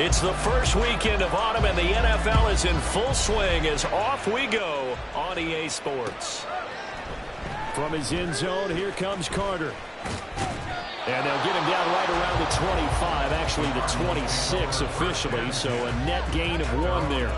It's the first weekend of autumn, and the NFL is in full swing as off we go on EA Sports. From his end zone, here comes Carter. And they'll get him down right around the 25, actually the 26 officially, so a net gain of 1 there.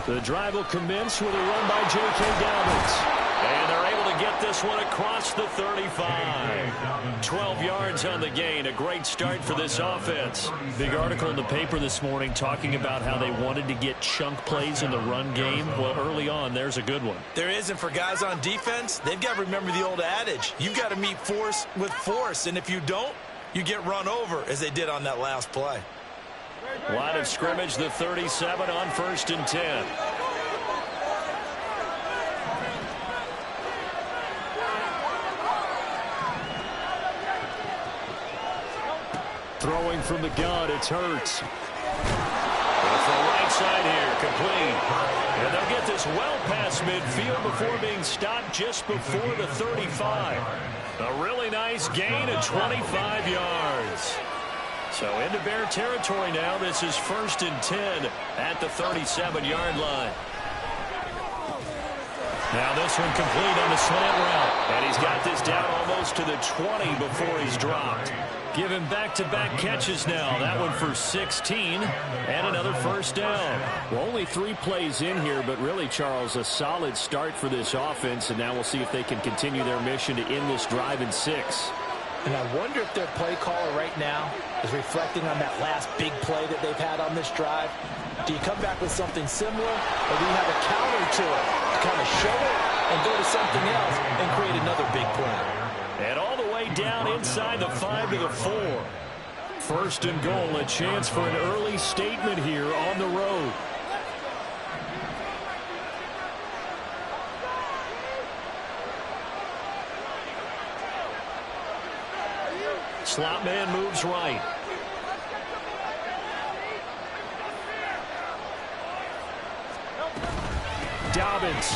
The drive will commence with a run by J.K. Dobbins. And they're able to get this one across the 35. 12 yards on the gain. A great start for this offense. Big article in the paper this morning talking about how they wanted to get chunk plays in the run game. Well, early on, there's a good one. There is, and for guys on defense, they've got to remember the old adage. You've got to meet force with force, and if you don't, you get run over, as they did on that last play. Line of scrimmage, the 37 on 1st and 10. Throwing from the gun, it's Hurts. Off the right side here, complete. And they'll get this well past midfield before being stopped just before the 35. A really nice gain of 25 yards. So into Bear territory now. This is 1st and 10 at the 37-yard line. Now this one complete on the slant route. And he's got this down almost to the 20 before he's dropped. Give him back-to-back catches now. That one for 16 and another first down. Well, only 3 plays in here, but really, Charles, a solid start for this offense. And now we'll see if they can continue their mission to end this drive in 6. And I wonder if their play caller right now is reflecting on that last big play that they've had on this drive. Do you come back with something similar, or do you have a counter to it to kind of show it and go to something else and create another big play? And all the way down inside the 5 to the 4. 1st and goal, a chance for an early statement here on the road. Slot man moves right. Dobbins.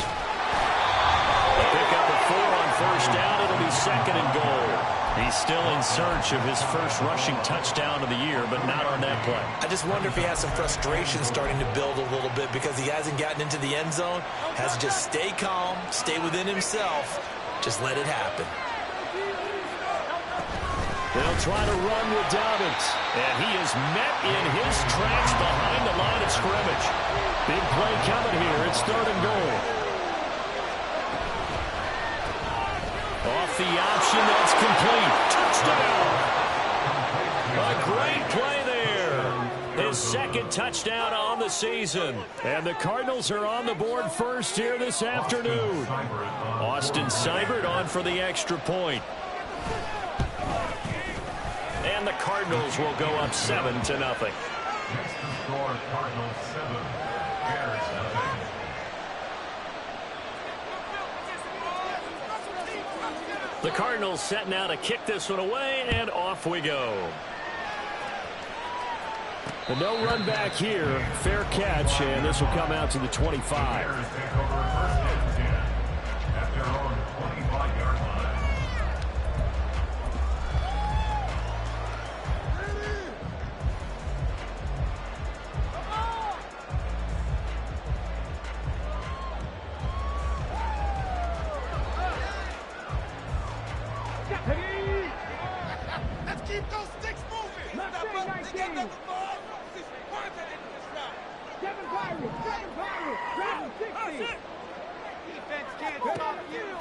Pick up a 4 on 1st down. It'll be 2nd and goal. He's still in search of his first rushing touchdown of the year, but not on that play. I just wonder if he has some frustration starting to build a little bit because he hasn't gotten into the end zone. Has to just stay calm, stay within himself, just let it happen. They'll try to run with Dobbins. And he is met in his tracks behind the line of scrimmage. Big play coming here. It's 3rd and goal. Off the option, that's complete. Touchdown! A great play there. His 2nd touchdown on the season. And the Cardinals are on the board first here this afternoon. Austin Seibert on for the extra point. And the Cardinals will go up 7-0. The Cardinals set now to kick this one away, and off we go. The no run back here. Fair catch, and this will come out to the 25.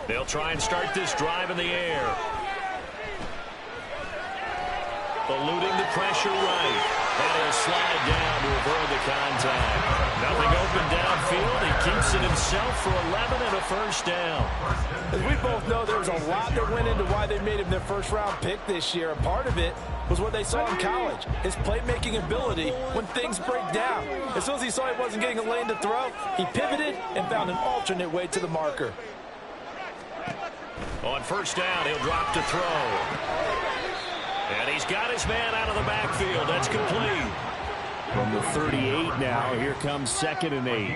They'll try and start this drive in the air. Eluding the pressure right. And he'll slide down to avoid the contact. Nothing open downfield. He keeps it himself for 11 and a first down. As we both know, there was a lot that went into why they made him their first-round pick this year. And part of it was what they saw in college, his playmaking ability when things break down. As soon as he saw he wasn't getting a lane to throw, he pivoted and found an alternate way to the marker. On first down, he'll drop to throw. And he's got his man out of the backfield. That's complete. From the 38 now, here comes 2nd and 8. And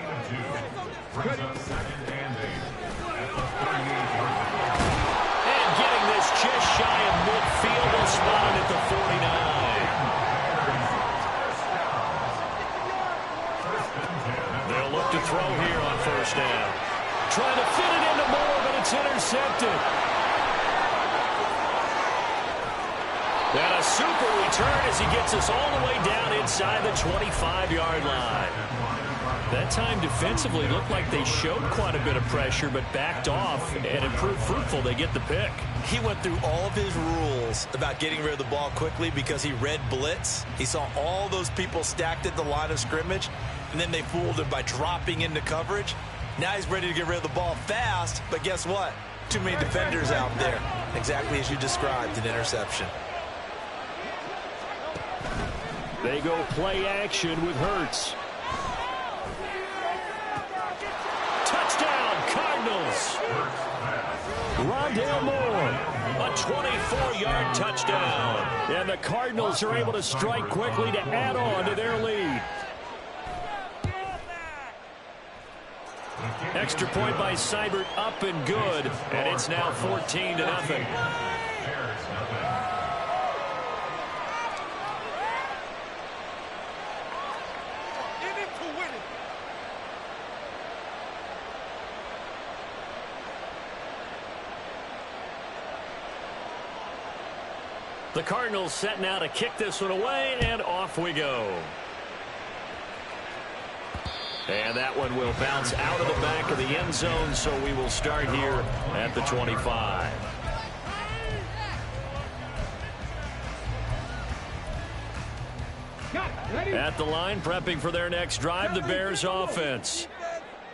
getting this just shy of midfield, he'll spot it at the 49. They'll look to throw here on first down. Trying to fit it into Moore, but it's intercepted. And a super return as he gets us all the way down inside the 25-yard line. That time defensively looked like they showed quite a bit of pressure, but backed off and it proved fruitful. They get the pick. He went through all of his rules about getting rid of the ball quickly because he read blitz. He saw all those people stacked at the line of scrimmage, and then they fooled him by dropping into coverage. Now he's ready to get rid of the ball fast, but guess what? Too many defenders out there. Exactly as you described, an interception. They go play action with Hurts. Touchdown, Cardinals. Rondale Moore. A 24-yard touchdown. And the Cardinals are able to strike quickly to add on to their lead. Extra point by Seibert, up and good. And it's now 14-0. The Cardinals set now to kick this one away, and off we go. And that one will bounce out of the back of the end zone, so we will start here at the 25. At the line, prepping for their next drive, the Bears offense.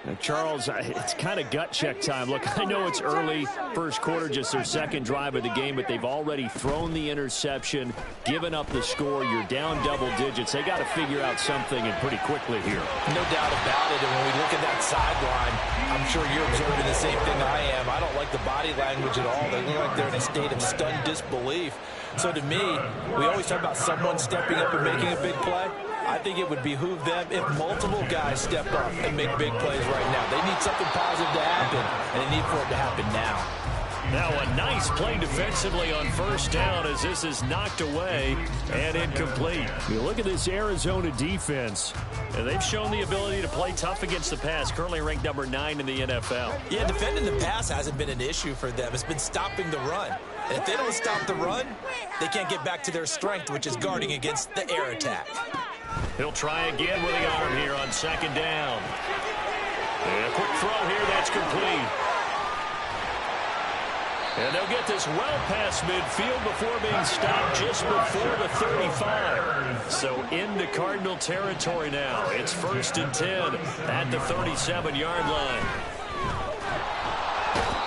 Now, Charles, it's kind of gut check time. Look, I know it's early, first quarter, just their second drive of the game, but they've already thrown the interception, given up the score. You're down double digits. They got to figure out something, and pretty quickly here. No doubt about it, and when we look at that sideline, I'm sure you're observing the same thing I am. I don't like the body language at all. They look like they're in a state of stunned disbelief. So to me, we always talk about someone stepping up and making a big play. I think it would behoove them if multiple guys step up and make big plays right now. They need something positive to happen, and they need for it to happen now. Now a nice play defensively on first down as this is knocked away and incomplete. You look at this Arizona defense. And they've shown the ability to play tough against the pass, currently ranked number 9 in the NFL. Yeah, defending the pass hasn't been an issue for them. It's been stopping the run. And if they don't stop the run, they can't get back to their strength, which is guarding against the air attack. He'll try again with the arm here on second down. And a quick throw here, that's complete. And they'll get this well past midfield before being stopped just before the 35. So into Cardinal territory now. It's 1st and 10 at the 37-yard line.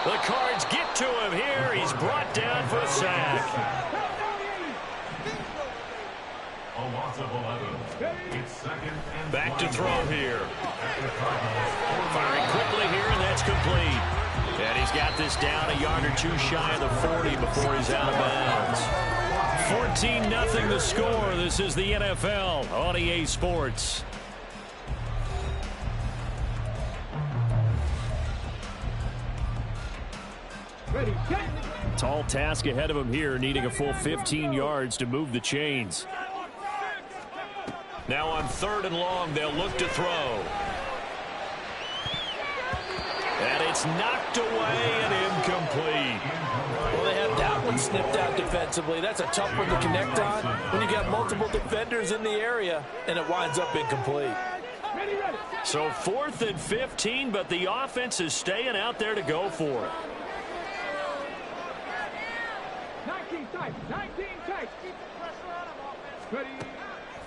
The Cards get to him here. He's brought down for a sack. Back to throw here. Firing quickly here, and that's complete. And he's got this down a yard or two shy of the 40 before he's out of bounds. 14-0 the score. This is the NFL on EA Sports. Tall task ahead of him here, needing a full 15 yards to move the chains. Now on 3rd and long, they'll look to throw. And it's knocked away and incomplete. Well, they have that one snipped out defensively. That's a tough one to connect on when you got multiple defenders in the area, and it winds up incomplete. So 4th and 15, but the offense is staying out there to go for it. 19 tight. Keep the pressure on him, offense. Ready.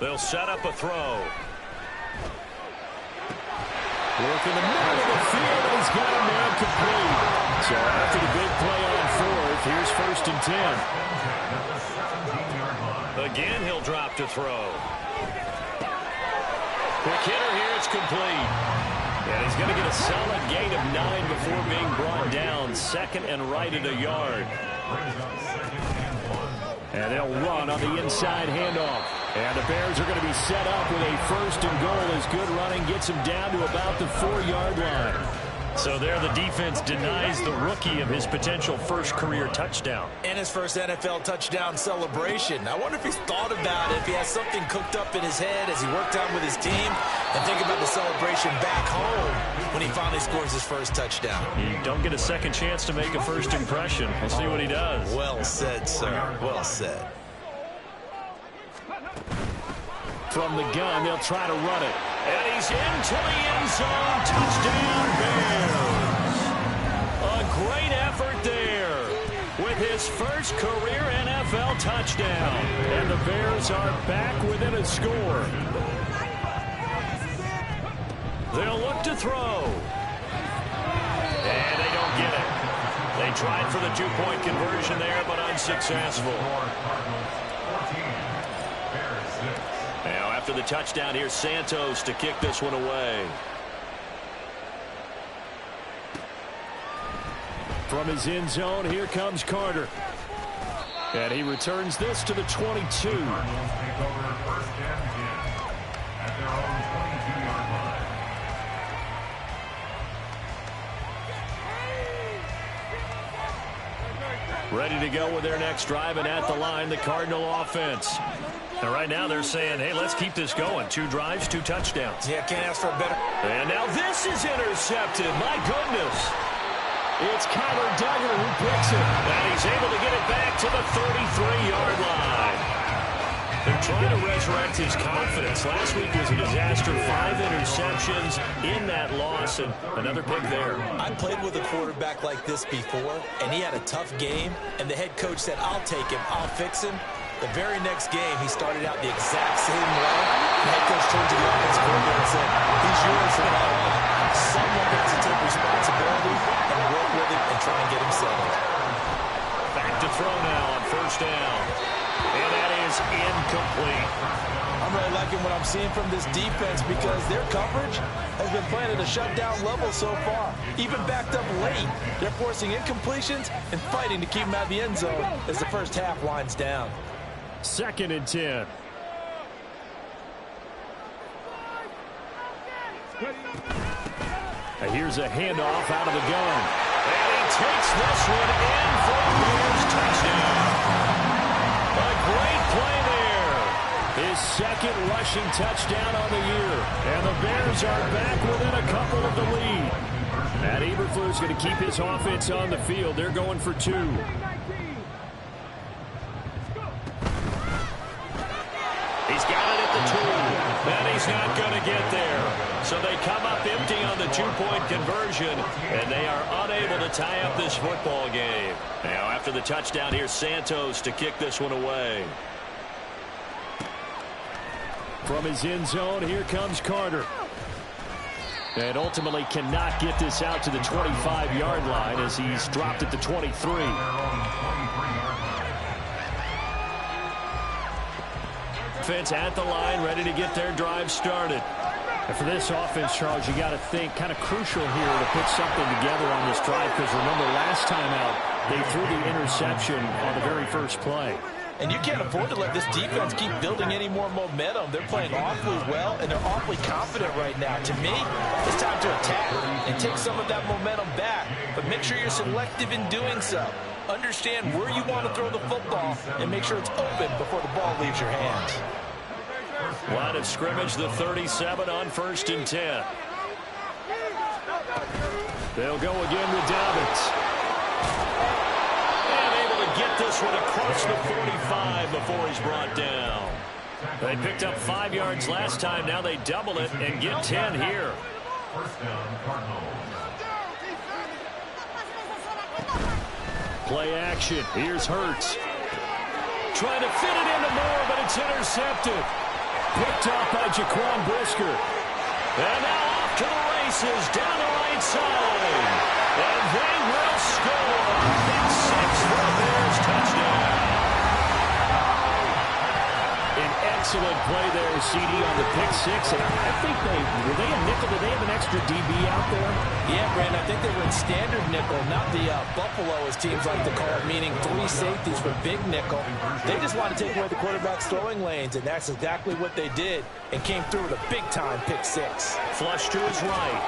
They'll set up a throw. Work in the middle of the field. He's got him now complete. So after the big play on fourth, here's 1st and 10. Again, he'll drop to throw. Quick hitter here. It's complete. And he's going to get a solid gain of 9 before being brought down. 2nd and right at a yard. And they'll run on the inside handoff. And the Bears are going to be set up with a 1st and goal as good running gets them down to about the 4-yard line. So there the defense denies the rookie of his potential first career touchdown. And his first NFL touchdown celebration. I wonder if he's thought about it, if he has something cooked up in his head as he worked out with his team, and think about the celebration back home when he finally scores his first touchdown. You don't get a second chance to make a first impression. We'll see what he does. Well said, sir. Well said. From the gun, they'll try to run it. And he's into the end zone. Touchdown, Bears. A great effort there with his first career NFL touchdown. And the Bears are back within a score. They'll look to throw. And they don't get it. They tried for the 2-point conversion there, but unsuccessful. Now, after the touchdown, here's Santos to kick this one away. From his end zone, here comes Carter. And he returns this to the 22. Ready to go with their next drive, and at the line, the Cardinal offense. And right now they're saying, hey, let's keep this going. 2 drives, 2 touchdowns. Yeah, can't ask for a better. And now this is intercepted. My goodness. It's Kyler Duggar who picks it. And he's able to get it back to the 33-yard line. They're trying to resurrect his confidence. Last week was a disaster. 5 interceptions in that loss, and another pick there. I played with a quarterback like this before, and he had a tough game, and the head coach said, I'll take him, I'll fix him. The very next game, he started out the exact same way. The head coach turned to the offensive coordinator and said, he's yours from now on. Someone has to take responsibility and work with him and try and get him settled. Back to throw now on 1st down. And that is incomplete. I'm really liking what I'm seeing from this defense because their coverage has been playing at a shutdown level so far. Even backed up late, they're forcing incompletions and fighting to keep them out of the end zone as the first half winds down. 2nd and 10. And here's a handoff out of the gun. And he takes this one in for a Bears touchdown. A great play there. His 2nd rushing touchdown on the year. And the Bears are back within a couple of the lead. Matt Eberflus going to keep his offense on the field. They're going for 2. He's got it at the 2. And he's not going to get there. So they come up empty on the 2-point conversion, and they are unable to tie up this football game. Now, after the touchdown, here's Santos to kick this one away. From his end zone, here comes Carter. And ultimately cannot get this out to the 25-yard line as he's dropped at the 23. Offense at the line, ready to get their drive started. And for this offense, Charles, you got to think kind of crucial here to put something together on this drive because remember last time out, they threw the interception on the very first play. And you can't afford to let this defense keep building any more momentum. They're playing awfully well, and they're awfully confident right now. To me, it's time to attack and take some of that momentum back. But make sure you're selective in doing so. Understand where you want to throw the football and make sure it's open before the ball leaves your hands. Line of scrimmage, the 37 on 1st and 10. They'll go again with Dobbins. And able to get this one across the 45 before he's brought down. They picked up 5 yards last time. Now they double it and get 10 here. Play action. Here's Hurts. Trying to fit it into Moore, but it's intercepted. picked up by Jaquan Brisker. And now off to the races, down the right side. And they will score. Pick six for the Bears, touchdown. An excellent play there, CD, on the pick six. And I think were they a nickel? Did they have an extra DB out there? Yeah, Brandon, I think they were in standard nickel, not the Buffalo, as teams like to call it, meaning three safeties for big nickel. They just wanted to take away the quarterback's throwing lanes, and that's exactly what they did, and came through with a big-time pick six. Flush to his right.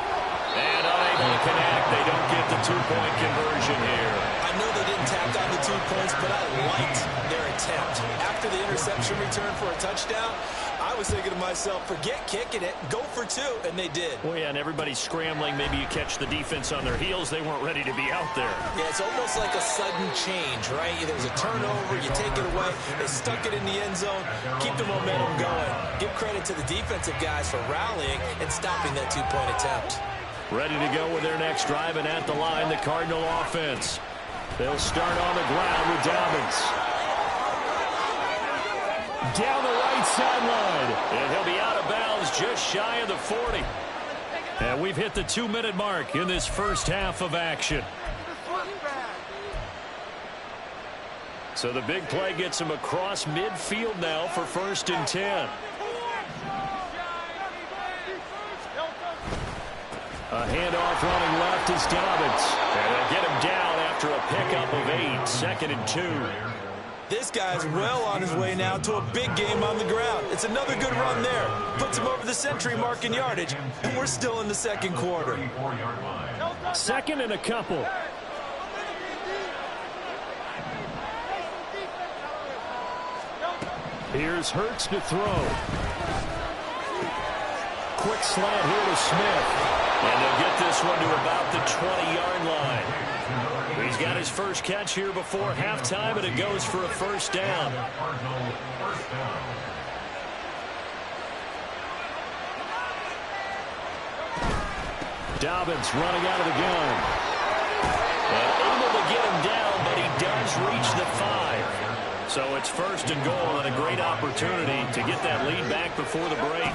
And unable to connect. They don't get the two-point conversion here. I know they didn't tack on the 2 points, but I liked their attempt. After the interception return for a touchdown, I was thinking to myself, forget kicking it, go for two, and they did. Well, yeah, and everybody's scrambling. Maybe you catch the defense on their heels. They weren't ready to be out there. Yeah, it's almost like a sudden change, right? There's a turnover, you take it away, they stuck it in the end zone, keep the momentum going. Give credit to the defensive guys for rallying and stopping that two-point attempt. Ready to go with their next drive, and at the line, the Cardinal offense. They'll start on the ground with Dobbins. Down the right sideline. And he'll be out of bounds just shy of the 40. And we've hit the 2-minute mark in this first half of action. So the big play gets him across midfield now for 1st and 10. A handoff running left is Dobbins. And they'll get him down after a pickup of 8. 2nd and 2. This guy's well on his way now to a big game on the ground. It's another good run there. Puts him over the century mark in yardage, and we're still in the second quarter. 2nd and a couple. Here's Hurts to throw. Quick slant here to Smith. And they'll get this one to about the 20-yard line. He's got his first catch here before halftime, and it goes for a 1st down. Dobbins running out of the gun. And able to get him down, but he does reach the 5. So it's 1st and goal, and a great opportunity to get that lead back before the break.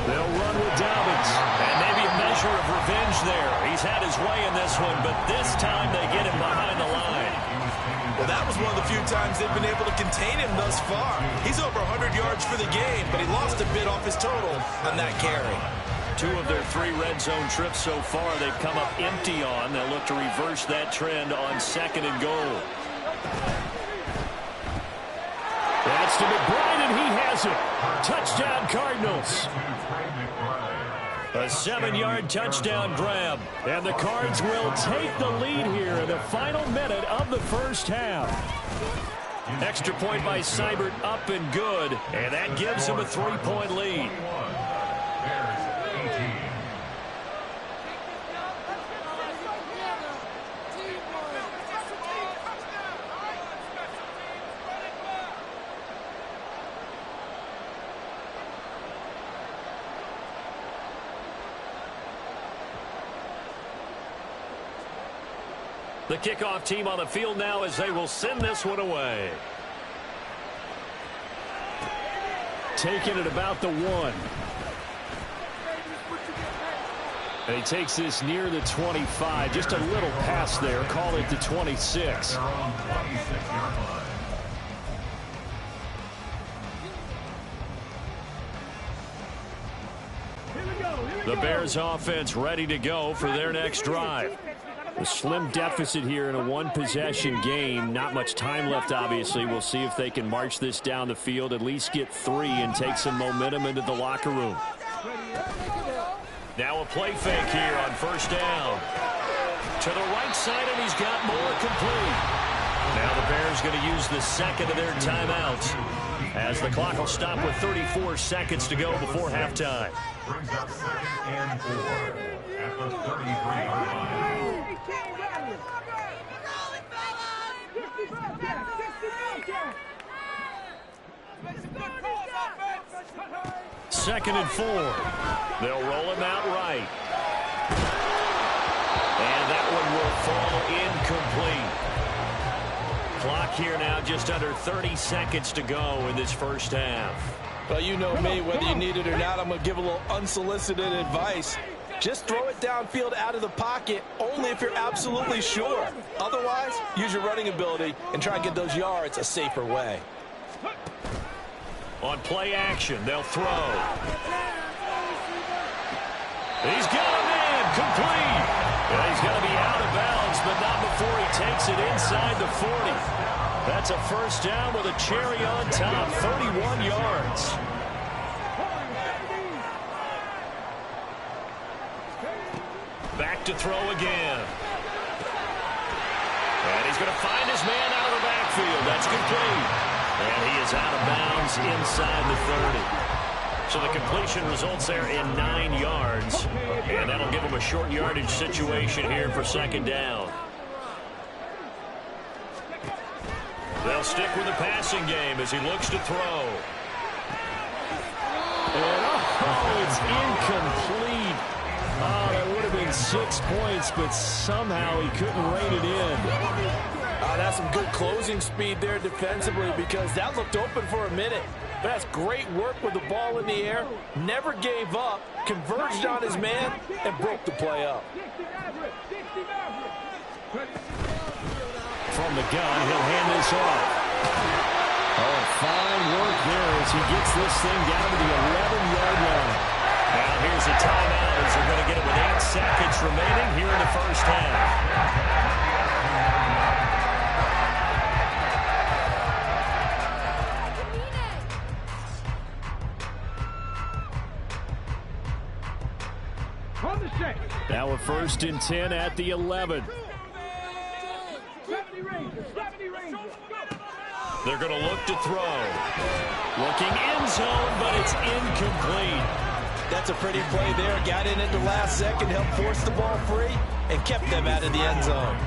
They'll run with Dobbins, and maybe a measure of revenge there. He's had his way in this one, but this time they get him behind the line. Well, that was one of the few times they've been able to contain him thus far. He's over 100 yards for the game, but he lost a bit off his total on that carry. 2 of their 3 red zone trips so far they've come up empty on. They'll look to reverse that trend on 2nd and goal. That's to McBride, and he has it. Touchdown, Cardinals. A 7-yard touchdown grab. And the Cards will take the lead here in the final minute of the first half. Extra point by Seibert, up and good. And that gives him a 3-point lead. The kickoff team on the field now as they will send this one away. Taking it about the 1. And he takes this near the 25. Just a little pass there. Call it the 26. The Bears offense ready to go for their next drive. A slim deficit here in a 1-possession game. Not much time left, obviously. We'll see if they can march this down the field, at least get 3 and take some momentum into the locker room. Now a play fake here on 1st down. To the right side, and he's got more complete. Now the Bears going to use the 2nd of their timeouts as the clock will stop with 34 seconds to go before halftime. Brings up 2nd and 4 at the 33-yard line. Second and 4. They'll roll him out right. And that one will fall incomplete. Clock here now just under 30 seconds to go in this first half. Well, you know me, whether you need it or not, I'm going to give a little unsolicited advice. Just throw it downfield out of the pocket, only if you're absolutely sure. Otherwise, use your running ability and try and get those yards a safer way. On play action, they'll throw. He's got a man complete. Yeah, he's going to be out of bounds, but not before he takes it inside the 40. That's a first down with a cherry on top, 31 yards. Back to throw again. And he's going to find his man out of the backfield. That's complete. And he is out of bounds inside the 30. So the completion results there in 9 yards. And that'll give him a short yardage situation here for second down. They'll stick with the passing game as he looks to throw. And it's incomplete. Oh, that would have been 6 points, but somehow he couldn't rein it in. That's some good closing speed there defensively, because that looked open for a minute. That's great work with the ball in the air. Never gave up, converged on his man, and broke the play up. From the gun, he'll hand this off. Oh, fine work there as he gets this thing down to the 11-yard line. Now here's a timeout as they're going to get it with 8 seconds remaining here in the first half. Now a 1st and 10 at the 11. They're going to look to throw. Looking end zone, but it's incomplete. That's a pretty play there. Got in at the last second, helped force the ball free, and kept them out of the end zone.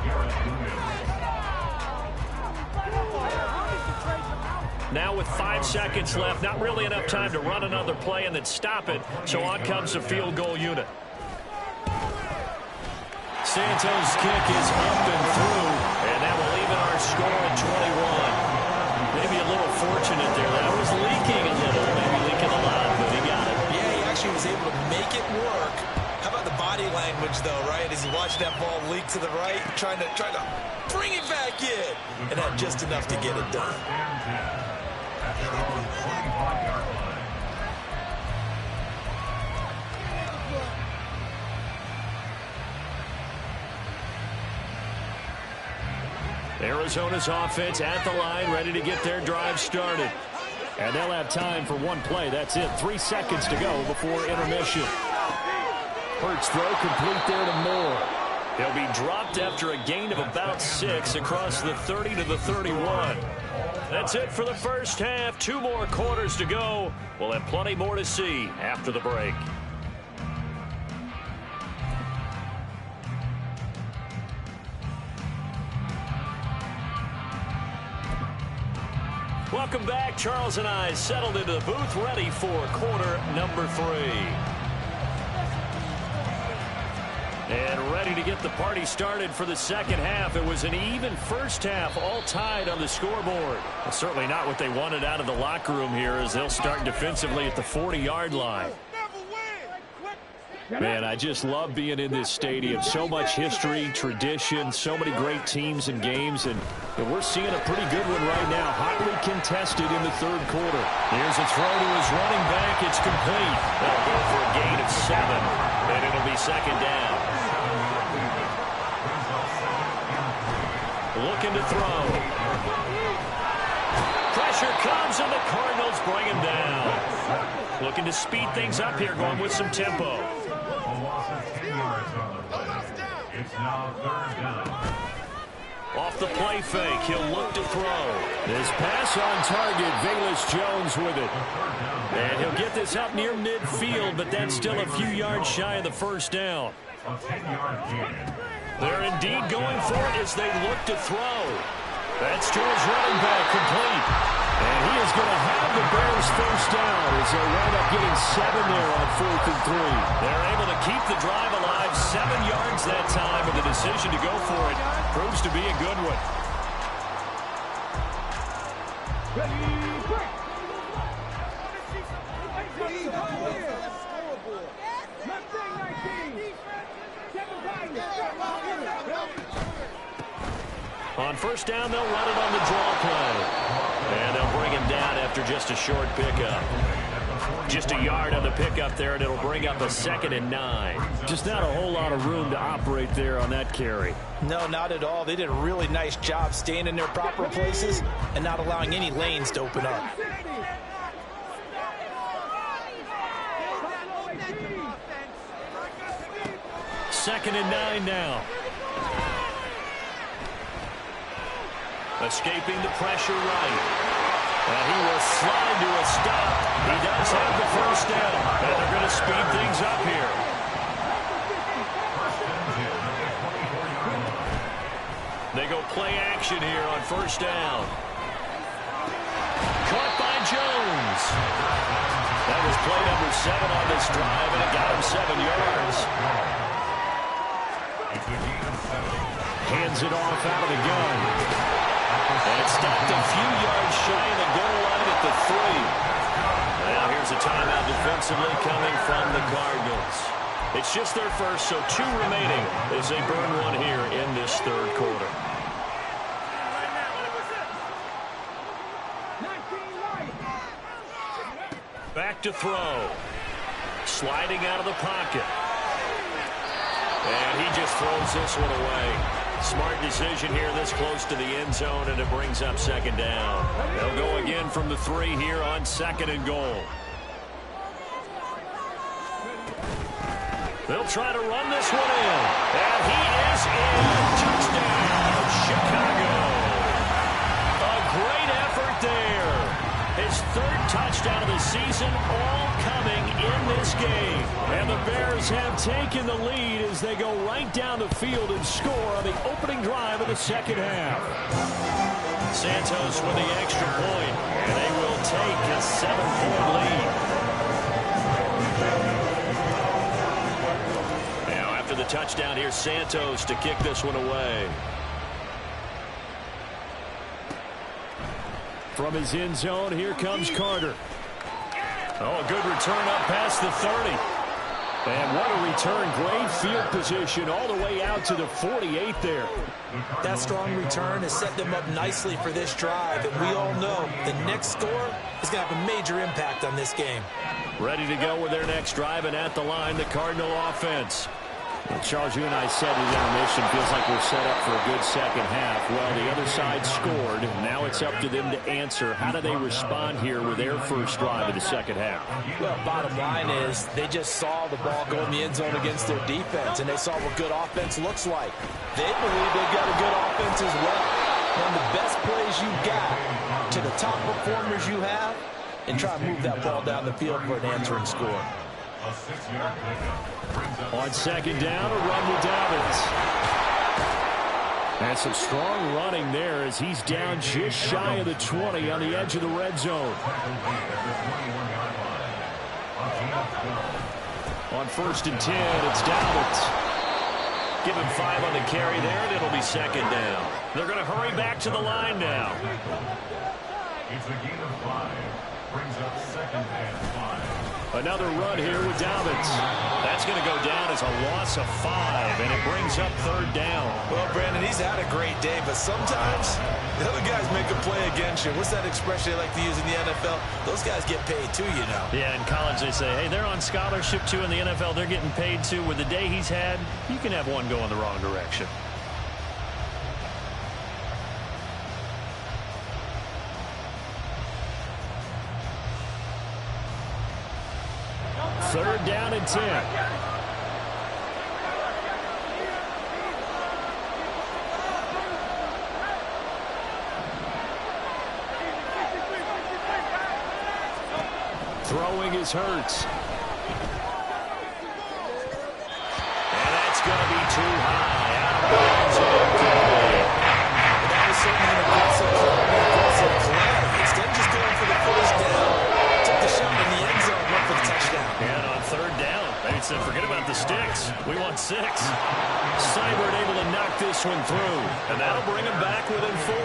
Now with 5 seconds left, not really enough time to run another play and then stop it. So on comes the field goal unit. Santos' kick is up and through, and that will even our score at 21. Maybe a little fortunate there. That was leaking a little, maybe leaking a lot, but he got it. Yeah, he actually was able to make it work. How about the body language, though, right? As he watched that ball leak to the right, trying to bring it back in, and had just enough to get it done. Arizona's offense at the line, ready to get their drive started. And they'll have time for one play. That's it. 3 seconds to go before intermission. Hurts throw complete there to Moore. He'll be dropped after a gain of about 6 across the 30 to the 31. That's it for the first half. 2 more quarters to go. We'll have plenty more to see after the break. Welcome back. Charles and I settled into the booth, ready for quarter number 3. And ready to get the party started for the second half. It was an even first half, all tied on the scoreboard. Well, certainly not what they wanted out of the locker room here as they'll start defensively at the 40-yard line. Man, I just love being in this stadium. So much history, tradition, so many great teams and games, and we're seeing a pretty good one right now. Hotly contested in the third quarter. Here's a throw to his running back. It's complete. That'll go for a gain of 7, and it'll be second down. Looking to throw. Pressure comes, and the Cardinals bring him down. Looking to speed things up here, going with some tempo. It's now 3rd down. Off the play fake, he'll look to throw. This pass on target, Velus Jones with it. And he'll get this up near midfield, but that's still a few yards shy of the first down. A 10-yard gain. They're indeed going for it as they look to throw. That's to his running back, complete. And he is going to have the Bears first down as they wind up getting 7 there on 4th and 3. They're able to keep the drive alive, 7 yards that time, and the decision to go for it proves to be a good one. On first down, they'll run it on the draw play. And they'll bring him down after just a short pickup. Just a yard on the pickup there, and it'll bring up a 2nd and 9. Just not a whole lot of room to operate there on that carry. No, not at all. They did a really nice job staying in their proper places and not allowing any lanes to open up. Second and 9 now. Escaping the pressure right. And he will slide to a stop. He does have the first down. And they're going to speed things up here. They go play action here on first down. Caught by Jones. That was play number 7 on this drive, and it got him 7 yards. Hands it off out of the gun. And it stopped a few yards shy of the goal line at the 3. Now here's a timeout defensively coming from the Cardinals. It's just their first, so 2 remaining as they burn one here in this third quarter. Back to throw. Sliding out of the pocket. And he just throws this one away. Smart decision here this close to the end zone, and it brings up 2nd down. They'll go again from the 3 here on 2nd and goal. They'll try to run this one in. And he is in. Touchdown, Chicago. A great effort there. His 3rd touchdown of the season, all coming in this game. And the Bears have taken the lead as they go right down the field and score on the opening drive of the second half. Santos with the extra point, and they will take a 7-point lead. Now after the touchdown, here's Santos to kick this one away. From his end zone, here comes Carter. Oh, a good return up past the 30. And what a return. Great field position all the way out to the 48 there. That strong return has set them up nicely for this drive. And we all know the next score is going to have a major impact on this game. Ready to go with their next drive, and at the line, the Cardinal offense. Well, Charles, you and I said at intermission, feels like we're set up for a good second half. Well, the other side scored. Now it's up to them to answer. How do they respond here with their first drive of the second half? Well, bottom line is they just saw the ball go in the end zone against their defense, and they saw what good offense looks like. They believe they've got a good offense as well. One of the best plays you got to the top performers you have, and try to move that ball down the field for an answering score. On second down, a run with Dobbins. And some strong running there as he's down just shy of the 20 on the edge of the red zone. On 1st and 10, it's Dobbins. Give him 5 on the carry there, and it'll be 2nd down. They're going to hurry back to the line now. It's a gain of 5. Brings up 2nd and 5. Another run here with Dobbins. That's going to go down as a loss of 5, and it brings up 3rd down. Well, Brandon, he's had a great day, but sometimes the other guys make a play against you. What's that expression they like to use in the NFL? Those guys get paid too, you know. Yeah, in college they say, hey, they're on scholarship too. In the NFL, they're getting paid too. With the day he's had, you can have one go in the wrong direction. Third down and 10. Throwing is Hurts. And that's going to be too high. Out of bounds and incomplete. That was certainly an aggressive play. Instead of just going for the first down, took the shot in the end zone, went for the touchdown. And on 3rd down, they said, forget about the sticks. We want 6. Seibert able to knock this one through. And that'll bring him back within 4.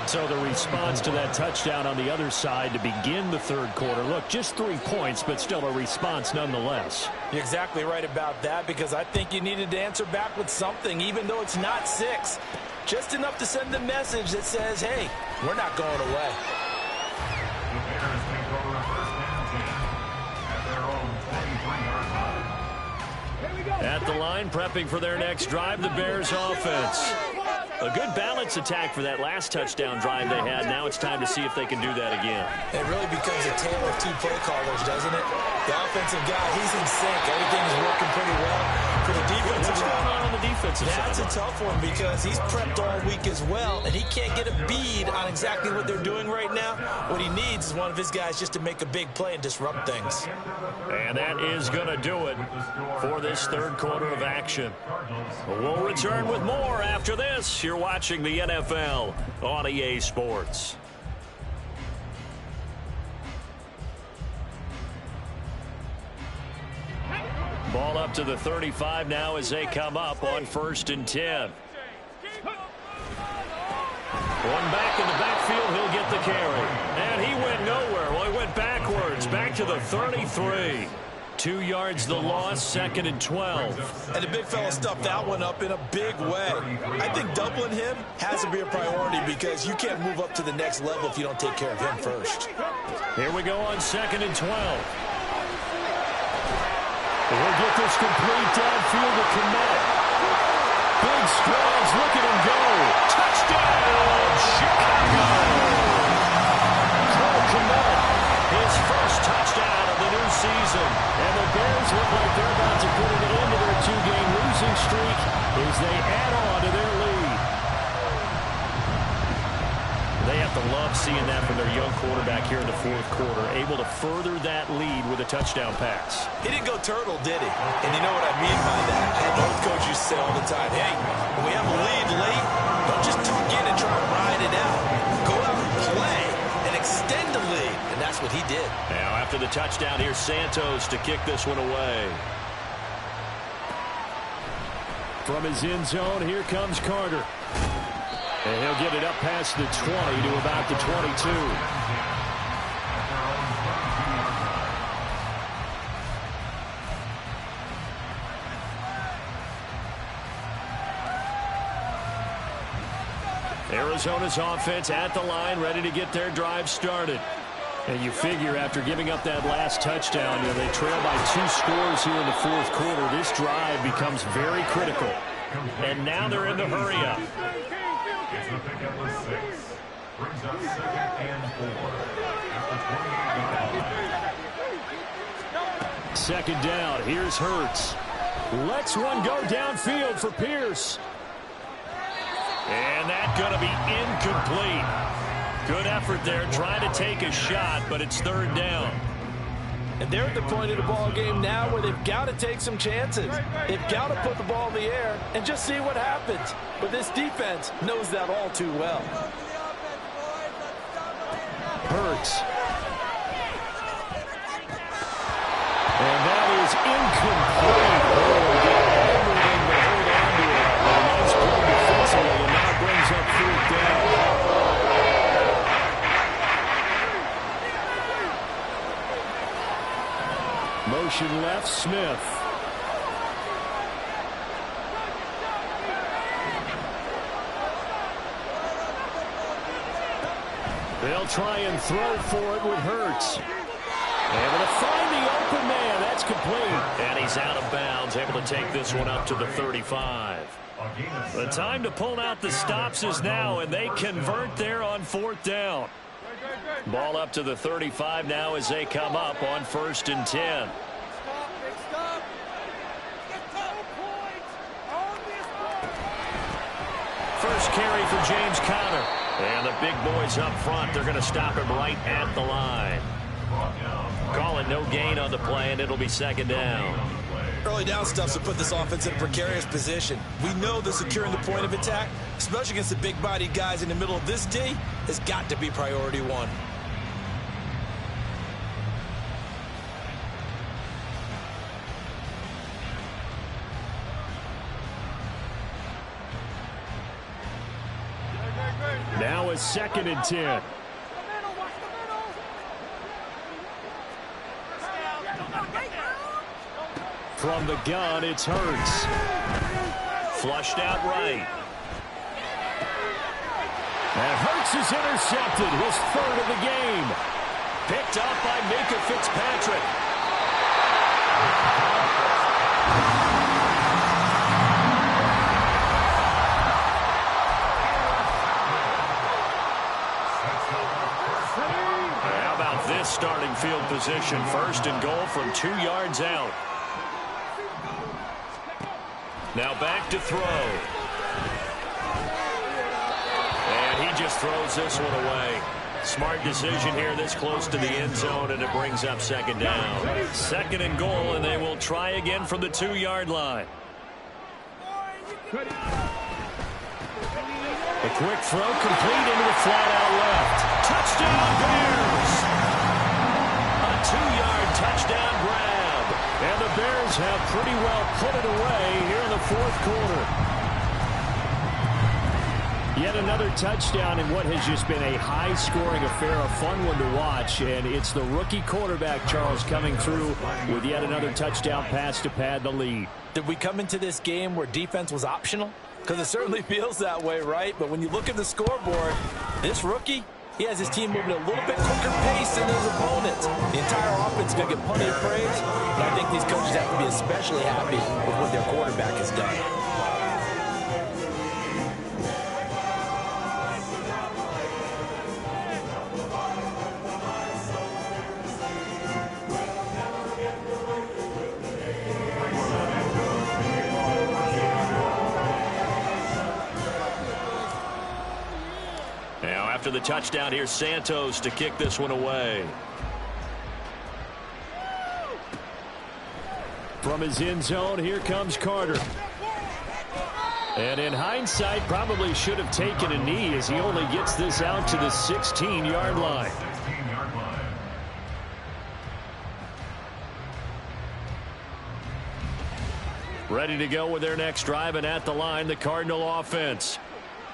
So the response to that touchdown on the other side to begin the third quarter. Look, just 3 points, but still a response nonetheless. You're exactly right about that, because I think you needed to answer back with something, even though it's not 6. Just enough to send the message that says, hey, we're not going away. The Bears take over a first and 10 at their own 23-yard line. At the line, prepping for their next drive, the Bears offense. A good balance attack for that last touchdown drive they had. Now it's time to see if they can do that again. It really becomes a tale of two play callers, doesn't it? The offensive guy, he's in sync. Everything is working pretty well. For the defensive What's going on the defensive side? That's a tough one because he's prepped all week as well, and he can't get a bead on exactly what they're doing right now. What he needs is one of his guys just to make a big play and disrupt things. And that is going to do it for this third quarter of action. We'll return with more after this. You're watching the NFL on EA Sports. Ball up to the 35 now as they come up on 1st and 10. One back in the backfield, he'll get the carry. And he went nowhere. Well, he went backwards, back to the 33. 2 yards the loss, 2nd and 12. And the big fella stuffed that one up in a big way. I think doubling him has to be a priority because you can't move up to the next level if you don't take care of him first. Here we go on 2nd and 12. We'll get this complete downfield to Komet. Big strides, look at him go. Touchdown, Chicago! Cole Komet, his first touchdown of the new season. And the Bears look like they're about to put an end to their 2-game losing streak as they add on to their lead. They have to love seeing that from their young quarterback here in the 4th quarter, able to further that lead with a touchdown pass. He didn't go turtle, did he? And you know what I mean by that. Both coaches say all the time, hey, when we have a lead late, don't just tuck in and try to ride it out. Go out and play and extend the lead. And that's what he did. Now after the touchdown, here's Santos to kick this one away. From his end zone, here comes Carter. And he'll get it up past the 20 to about the 22. Arizona's offense at the line, ready to get their drive started. And you figure after giving up that last touchdown, they trail by 2 scores here in the 4th quarter. This drive becomes very critical. And now they're in the hurry-up. It's the pick at the 6. Brings up 2nd and 4 at the 20-yard line. 2nd down. Here's Hurts. Lets one go downfield for Pierce. And that's going to be incomplete. Good effort there, trying to take a shot, but it's 3rd down. And they're at the point of the ball game now where they've got to take some chances. They've got to put the ball in the air and just see what happens. But this defense knows that all too well. Hurts. And that is incomplete. Everything to hold on to it. A nice play defensively, and now brings up 4th down. Motion left, Smith. They'll try and throw for it with Hurts. Able to find the open man. That's complete. And he's out of bounds, able to take this one up to the 35. The time to pull out the stops is now, and they convert there on 4th down. Ball up to the 35 now as they come up on 1st and 10. First carry for James Conner. And the big boys up front, they're going to stop him right at the line. Call it no gain on the play, and it'll be 2nd down. Early down stuff to put this offense in a precarious position. We know that securing the point of attack, especially against the big-bodied guys in the middle of this D, has got to be priority 1. Now it's 2nd and 10. From the gun, it's Hurts. Flushed out right. And Hurts is intercepted, his third of the game. Picked up by Minka Fitzpatrick. How about this starting field position? First and goal from 2 yards out. Now back to throw. And he just throws this one away. Smart decision here this close to the end zone, and it brings up second down. Second and goal, and they will try again from the 2-yard line. A quick throw complete into the flat out left. Touchdown Bears! A 2-yard touchdown grab. And the Bears have pretty well put it away here in the fourth quarter. Yet another touchdown in what has just been a high-scoring affair, a fun one to watch. And it's the rookie quarterback, Charles, coming through with yet another touchdown pass to pad the lead. Did we come into this game where defense was optional? Because it certainly feels that way, right? But when you look at the scoreboard, this rookie, he has his team moving at a little bit quicker pace than his opponents. The entire offense is going to get plenty of praise, but I think these coaches have to be especially happy with what their quarterback has done. After the touchdown, here's Santos to kick this one away. From his end zone, here comes Carter. And in hindsight, probably should have taken a knee as he only gets this out to the 16-yard line. Ready to go with their next drive, and at the line, the Cardinal offense.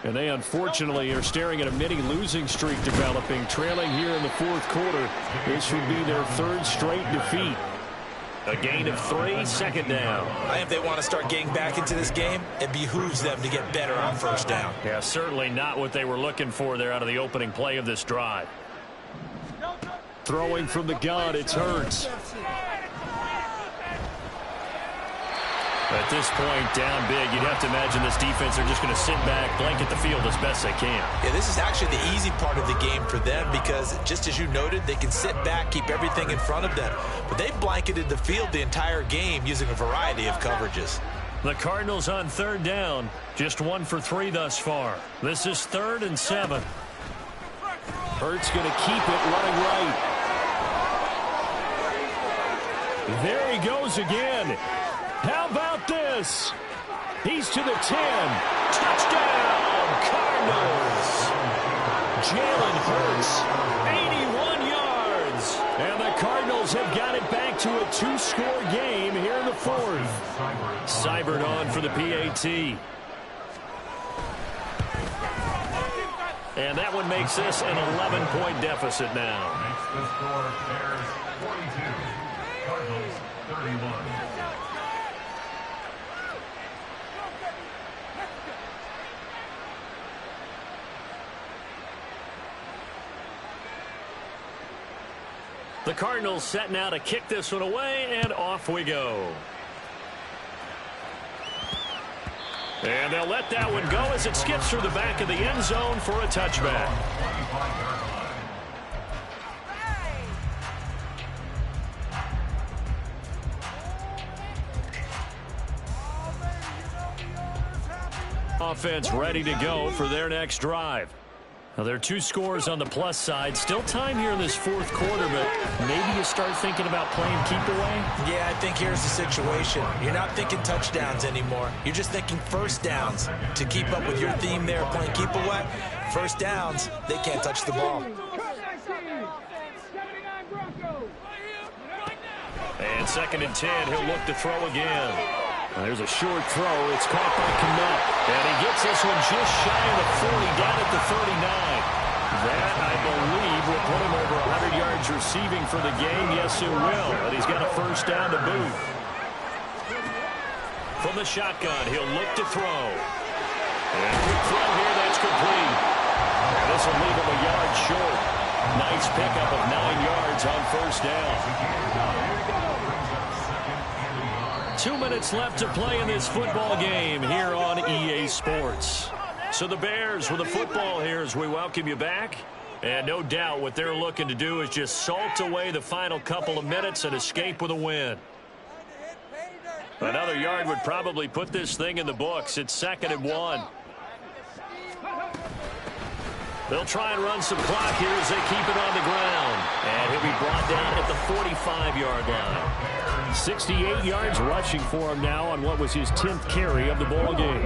And they, unfortunately, are staring at a mini-losing streak developing, trailing here in the fourth quarter. This would be their third straight defeat. A gain of 3, second down. I think if they want to start getting back into this game, it behooves them to get better on first down. Yeah, certainly not what they were looking for there out of the opening play of this drive. Throwing from the gun, it's Hurts. At this point, down big, you'd have to imagine this defense are just going to sit back, blanket the field as best they can. Yeah, this is actually the easy part of the game for them because, just as you noted, they can sit back, keep everything in front of them. But they've blanketed the field the entire game using a variety of coverages. The Cardinals on third down, just 1 for 3 thus far. This is 3rd and 7. Hurts going to keep it running right. There he goes again. How about this? He's to the 10. Touchdown, Cardinals. Jalen Hurts, 81 yards. And the Cardinals have got it back to a 2-score game here in the fourth. Seibert on for the PAT. And that one makes this an 11-point deficit now. Makes the score Bears 42, Cardinals 31. The Cardinals set now to kick this one away, and off we go. And they'll let that one go as it skips through the back of the end zone for a touchback. Offense ready to go for their next drive. Now, there are 2 scores on the plus side. Still time here in this fourth quarter, but maybe you start thinking about playing keep away? Yeah, I think here's the situation. You're not thinking touchdowns anymore. You're just thinking first downs. To keep up with your theme there, playing keep away, first downs, they can't touch the ball. And 2nd and 10, he'll look to throw again. There's a short throw. It's caught by Kmet. And he gets this one just shy of the 40, down at the 39. That, I believe, will put him over 100 yards receiving for the game. Yes, it will. But he's got a first down to boot. From the shotgun, he'll look to throw. And quick throw here, that's complete. this will leave him a yard short. Nice pickup of 9 yards on first down. 2 minutes left to play in this football game here on EA Sports. So the Bears with the football here as we welcome you back. And no doubt what they're looking to do is just salt away the final couple of minutes and escape with a win. Another yard would probably put this thing in the books. It's 2nd and 1. They'll try and run some clock here as they keep it on the ground. And he'll be brought down at the 45-yard line. 68 yards rushing for him now on what was his 10th carry of the ball game.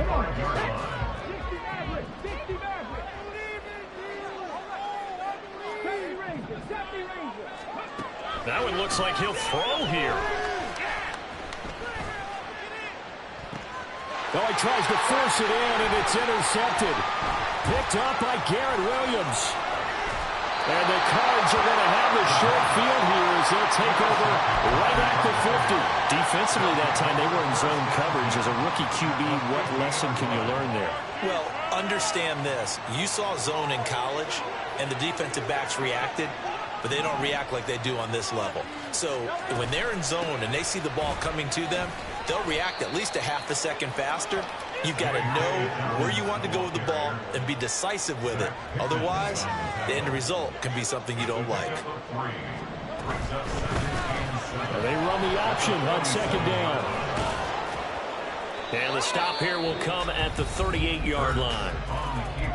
That one looks like he'll throw here. Well, he tries to force it in, and it's intercepted. Picked up by Garrett Williams. And the Cards are going to have the short field here as they'll take over right at the 50. Defensively that time, they were in zone coverage. As a rookie QB, what lesson can you learn there? Well, understand this. You saw zone in college, and the defensive backs reacted, but they don't react like they do on this level. So when they're in zone and they see the ball coming to them, they'll react at least a half a second faster. You've got to know where you want to go with the ball and be decisive with it. Otherwise, the end result can be something you don't like. They run the option on 2nd down. And the stop here will come at the 38-yard line.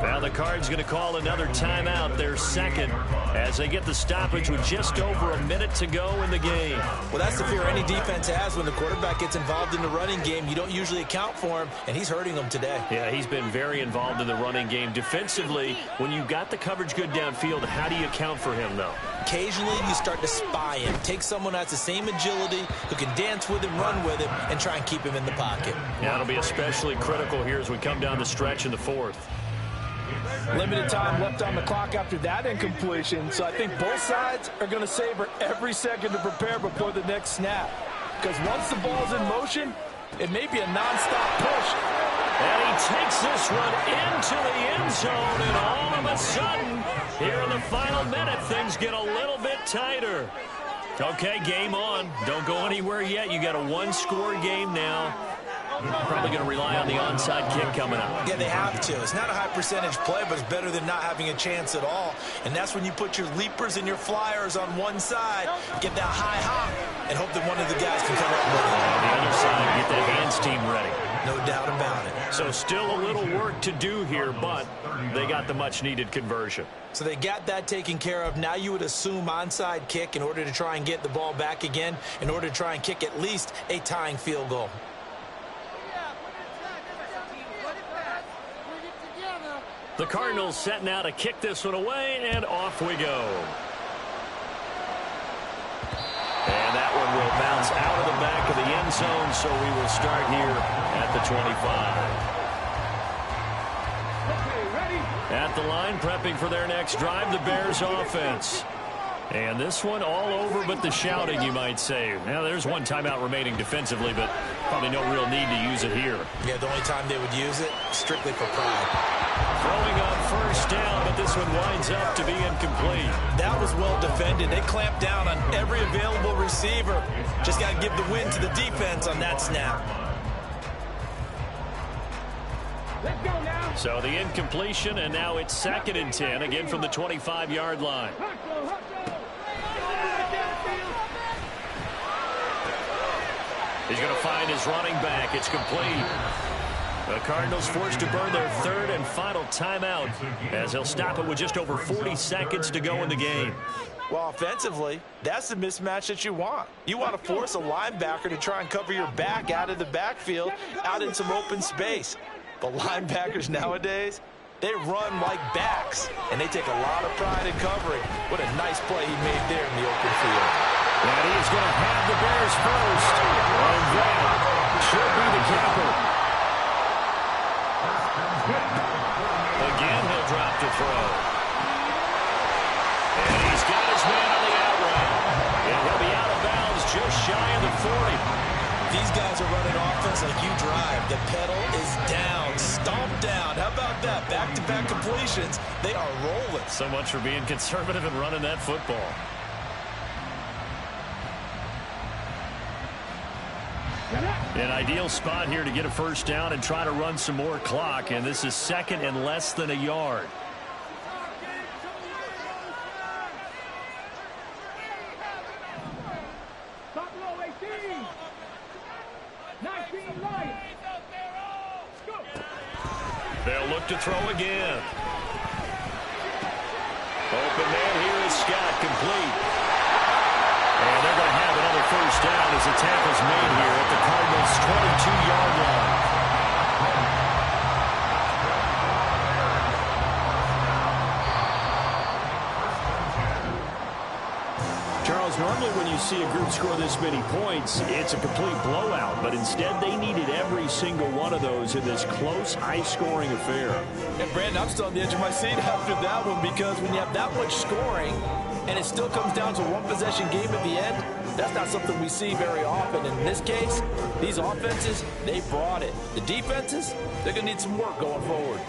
Now the Cards going to call another timeout, their 2nd, as they get the stoppage with just over a minute to go in the game. Well, that's the fear any defense has when the quarterback gets involved in the running game. You don't usually account for him, and he's hurting them today. Yeah, he's been very involved in the running game. Defensively, when you got the coverage good downfield, how do you account for him, though? Occasionally, you start to spy him. Take someone who has the same agility, who can dance with him, run with him, and try and keep him in the pocket. Yeah, it'll be especially critical here as we come down the stretch in the 4th. Limited time left on the clock after that incompletion, so I think both sides are going to savor every second to prepare before the next snap. Because once the ball's in motion, it may be a nonstop push. And he takes this one into the end zone, and all of a sudden, here in the final minute, things get a little bit tighter. Okay, game on. Don't go anywhere yet. You got a one-score game now. Probably going to rely on the onside kick coming up. Yeah, they have to. It's not a high percentage play, but it's better than not having a chance at all. And that's when you put your leapers and your flyers on one side, get that high hop, and hope that one of the guys can come up with it. On the other side, get that hands team ready. No doubt about it. So still a little work to do here, but they got the much-needed conversion. So they got that taken care of. Now you would assume onside kick in order to try and get the ball back again, in order to try and kick at least a tying field goal. The Cardinals setting out to kick this one away, and off we go. And that one will bounce out of the back of the end zone, so we will start here at the 25. At the line, prepping for their next drive, the Bears offense. And this one all over but the shouting, you might say. Now, there's one timeout remaining defensively, but probably no real need to use it here. Yeah, the only time they would use it, strictly for pride. Throwing on first down, but this one winds up to be incomplete. That was well defended. They clamped down on every available receiver. Just got to give the win to the defense on that snap. So the incompletion, and now it's 2nd and 10, again from the 25-yard line. He's going to find his running back. It's complete. The Cardinals forced to burn their 3rd and final timeout as he'll stop it with just over 40 seconds to go in the game. Well, offensively, that's the mismatch that you want. You want to force a linebacker to try and cover your back out of the backfield, out in some open space. But linebackers nowadays, they run like backs, and they take a lot of pride in covering. What a nice play he made there in the open field. And he's going to have the Bears first. And that should be the capper. Again, he'll drop to throw. And he's got his man on the out route. And he'll be out of bounds just shy of the 40. these guys are running offense like you drive. The pedal is down, stomped down. How about that? Back-to-back completions. They are rolling. So much for being conservative and running that football. An ideal spot here to get a first down and try to run some more clock, and this is second and less than a yard. They'll look to throw again. Open man here is Scott, complete. And they're going to have another first down as the tackle's made here at the Cardinals' 22-yard line. Charles, normally when you see a group score this many points, it's a complete blowout. But instead, they needed every single one of those in this close, high-scoring affair. And, Brandon, I'm still on the edge of my seat after that one because when you have that much scoring and it still comes down to a one-possession game at the end, that's not something we see very often. In this case, these offenses, they brought it. The defenses, they're going to need some work going forward.